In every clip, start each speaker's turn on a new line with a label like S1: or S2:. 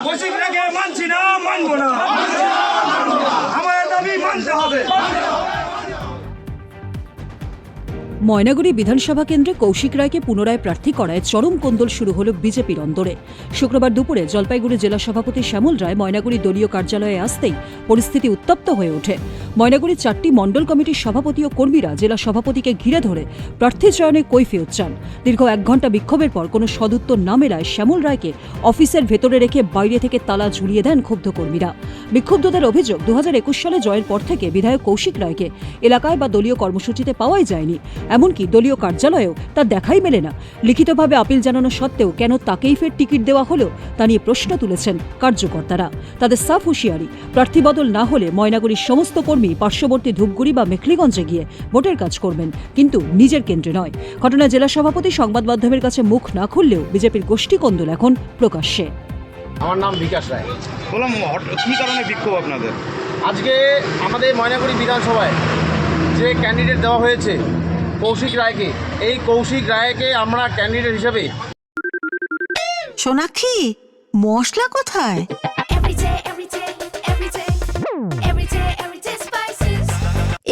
S1: কৌশিক রায়কে মানছি না, মানবো না, আমাদের দাবি মানতে হবে।
S2: ময়নাগুড়ি বিধানসভা কেন্দ্রে কৌশিক রায়কে পুনরায় প্রার্থী করায় চরম কোন্দল শুরু হল বিজেপির অন্দরে। শুক্রবার দুপুরে জলপাইগুড়ি জেলা সভাপতি শ্যামল রায় ময়নাগুড়ি দলীয় কার্যালয়ে আসতেই পরিস্থিতি উত্তপ্ত হয়ে ওঠে। ময়নাগুড়ির 4টি মণ্ডল কমিটির সভাপতি ও কর্মীরা জেলা সভাপতিকে ঘিরে ধরে প্রার্থী চয়নে কৈফিয়ত চান। দীর্ঘ 1 ঘণ্টা বিক্ষোভের পর কোনো সদুত্তর না মেলায় শ্যামল রায়কে অফিসের ভেতরে রেখে বাইরে থেকে তালা ঝুলিয়ে দেন ক্ষুব্ধ কর্মীরা। বিক্ষুব্ধদের অভিযোগ, 2021 সালে জয়ের পর থেকে বিধায়ক কৌশিক রায়কে এলাকায় বা দলীয় কর্মসূচিতে পাওয়াই যায়নি। এমনকি দলীয় কার্যালয়েও তার দেখাই মেলে না। লিখিতভাবে আপিল জানানো সত্ত্বেও কেন তাকেই ফের টিকিট দেওয়া হলো তা নিয়ে প্রশ্ন তুলেছেন কার্যকর্তারা। তাদের সাফ হুঁশিয়ারি, প্রার্থী বদল না হলে ময়নাগুড়ির সমস্ত কর্মী পার্শ্ববর্তী ধূপগুড়ি বা মেখলিগঞ্জে গিয়ে ভোটের কাজ করবেন, কিন্তু নিজের কেন্দ্রে নয়। ঘটনায় জেলা সভাপতি সংবাদ মাধ্যমের কাছে মুখ না খুললেও বিজেপির গোষ্ঠী কোন্দল এখন প্রকাশ্যে।
S3: আমার নাম বিকাশ রায়।
S4: বললাম কী কারণে বিক্ষোভ আপনাদের?
S3: আজকে আমাদের ময়নাগুড়ি বিধানসভায় যে ক্যান্ডিডেট দেওয়া হয়েছে কৌশিক রায়কে, এই কৌশিক রায়কে আমরা ক্যান্ডিডেট হিসেবে।
S5: সোনাক্ষী, মশলা কোথায়?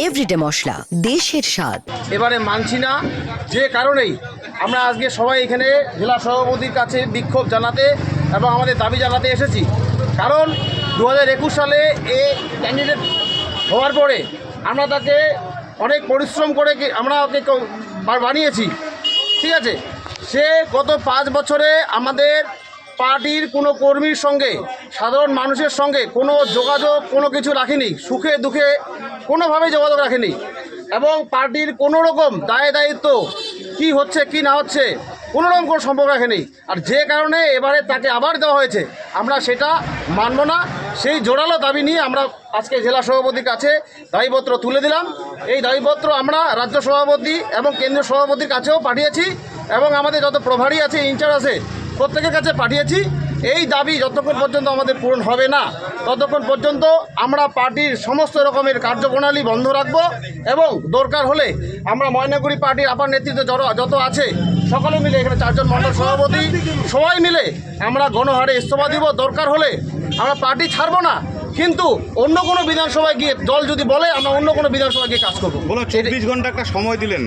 S5: এভরিডে মশলা, দেশের স্বাদ।
S3: এবারে মানছি না, যে কারণেই আমরা আজকে সবাই এখানে জেলা সভাপতির কাছে বিক্ষোভ জানাতে এবং আমাদের দাবি জানাতে এসেছি। কারণ 2021 সালে এই ক্যান্ডিডেট হওয়ার পরে আমরা তাকে অনেক পরিশ্রম করে আমরা ওকে বানিয়েছি, ঠিক আছে। সে গত 5 বছরে আমাদের পার্টির কোনো কর্মীর সঙ্গে, সাধারণ মানুষের সঙ্গে কোনো যোগাযোগ, কোনো কিছু রাখেনি, সুখে দুঃখে কোনোভাবেই যোগাযোগ রাখেনি, এবং পার্টির কোনো রকম দায় দায়িত্ব কি হচ্ছে কি না হচ্ছে কোনো রকম কোনো সম্পর্ক রাখেনি। আর যে কারণে এবারে তাকে আবার দেওয়া হয়েছে, আমরা সেটা মানব না। সেই জোরালো দাবি নিয়ে আমরা আজকে জেলা সভাপতির কাছে দাবিপত্র তুলে দিলাম। এই দাবিপত্র আমরা রাজ্য সভাপতি এবং কেন্দ্রীয় সভাপতির কাছেও পাঠিয়েছি, এবং আমাদের যত প্রভারী আছে, ইনচার্জ আছে, প্রত্যেকের কাছে পাঠিয়েছি। এই দাবি যতক্ষণ পর্যন্ত আমাদের পূরণ হবে না, ততক্ষণ পর্যন্ত আমরা পার্টির সমস্ত রকমের কার্যপ্রণালী বন্ধ রাখব, এবং দরকার হলে আমরা ময়নাগুড়ি পার্টির আপার নেতৃত্ব যত আছে সকলে মিলে, এখানে 4 জন মণ্ডল সভাপতি সবাই মিলে আমরা গণহারে ইস্তফা দিব। দরকার হলে আমরা পার্টি ছাড়বো না, কিন্তু অন্য কোনো বিধানসভায় গিয়ে দল যদি বলে আমরা অন্য কোনো বিধানসভায় গিয়ে কাজ করবো।
S4: বলো 24 ঘন্টা একটা সময় দিলেন।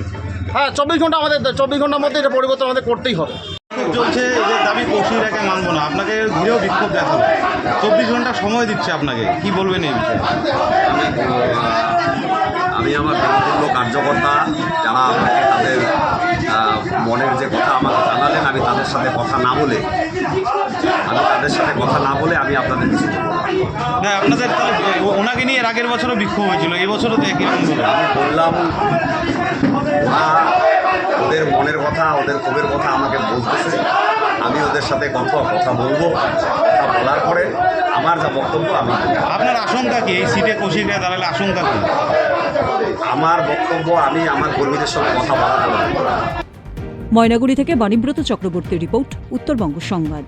S3: হ্যাঁ, 24 ঘন্টা আমাদের, 24 ঘন্টার মধ্যে এটা পরিবর্তন আমাদের করতেই হবে।
S4: চলছে যে দাবি কৌশিক রায়কে মানবো না, আপনাকে ঘিরেও বিক্ষোভ দেখালো। 24 ঘন্টা সময় দিচ্ছে আপনাকে, কি বলবেন এই বিষয়ে?
S6: আমি আমার বিরোধী কার্যকর্তা যারা আমাকে তাদের মনের যে কথা আমাকে জানালেন, আমি তাদের সাথে কথা না বলে আমি আপনাদের কিছু বলবো
S4: না। আপনাদের তাহলে ওনাকে নিয়ে আগের বছরও বিক্ষোভ হয়েছিল, এবছরও তো একই রকম বলবো।
S6: আমি বললাম, ওরা ওদের মনের কথা, ওদের ক্ষোভের কথা আমাকে বলতেছে, আমি ওদের সাথে কথা বলবো। কথা বলার পরে আমার যা বক্তব্য আমি।
S4: আপনার আশঙ্কা কি এই সিটে কৌশিক রায় দাঁড়ালে? আশঙ্কা কি?
S6: আমার বক্তব্য আমি আমার কর্মীদের সঙ্গে কথা বলার।
S2: ময়নাগুড়ি থেকে বাণীব্রত চক্রবর্তীর রিপোর্ট, উত্তরবঙ্গ সংবাদ।